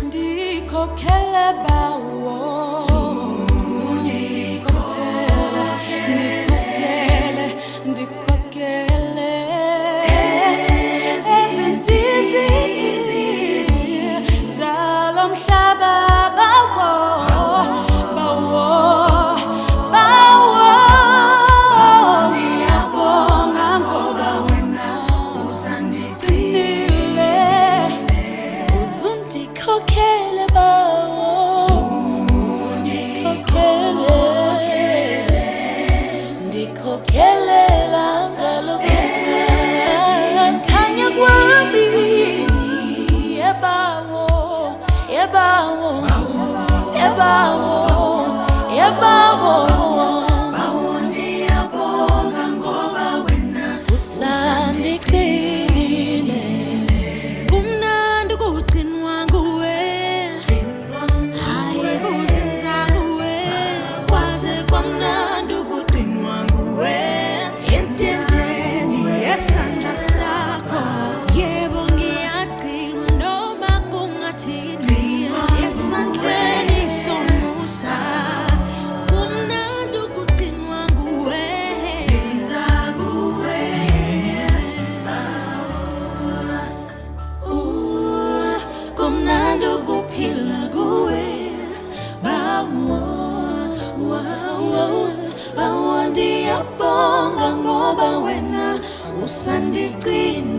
Ndikhokhele bawo Ndikhokhele ezinsizi zalo mhlaba bawo ngiyabonga ngoba wena usandigcinile uzundikhokhele Ndikhokhele langalokhanya kwami yebawo ndiyabonga ngoba wena usandigcinile kumnandi kugcinwa nguwe hayi kuzinza nguwe kwaze kwamnandi kugcinwa nguwe entendeni yesandla sakho yebo ngiyagcinwa noma kungathini esandleni somusa kumnandi kugcinwa nguwe zinza nguwe kumnandi kuphila kuwe bawo ndiyabonga ngoba wena usandigcina